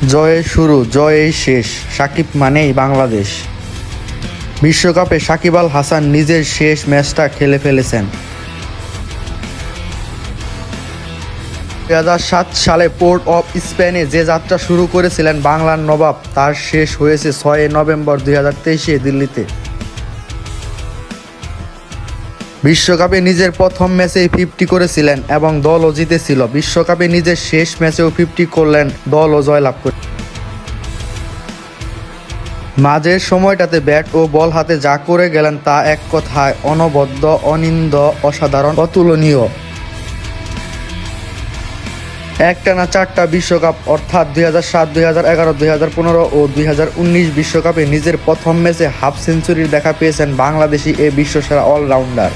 জয়ে শুরু, জয়েই শেষ, সাকিব মানেই বাংলাদেশ। বিশ্বকাপে সাকিব আল হাসান নিজের শেষ ম্যাচটা খেলে ফেলেছেন। 2007 সালে পোর্ট অফ স্পেনে যে যাত্রা শুরু করেছিলেন বাংলার নবাব, তার শেষ হয়েছে 6 নভেম্বর 2023 দিল্লিতে। বিশ্বকাপে নিজের প্রথম ম্যাচেই 50 করেছিলেন এবং দলও জিতেছিল। বিশ্বকাপে নিজের শেষ ম্যাচেও 50 করলেন, দলও জয়লাভ করে। মাঝের সময়টাতে ব্যাট ও বল হাতে যা করে গেলেন তা এক কথায় অনবদ্য, অনিন্দ, অসাধারণ, অতুলনীয়। একটানা 4টা বিশ্বকাপ অর্থাৎ 2007, 2011, 2015 ও 2019 বিশ্বকাপে নিজের প্রথম ম্যাচে হাফ সেঞ্চুরির দেখা পেয়েছেন বাংলাদেশি এ বিশ্বসেরা অলরাউন্ডার।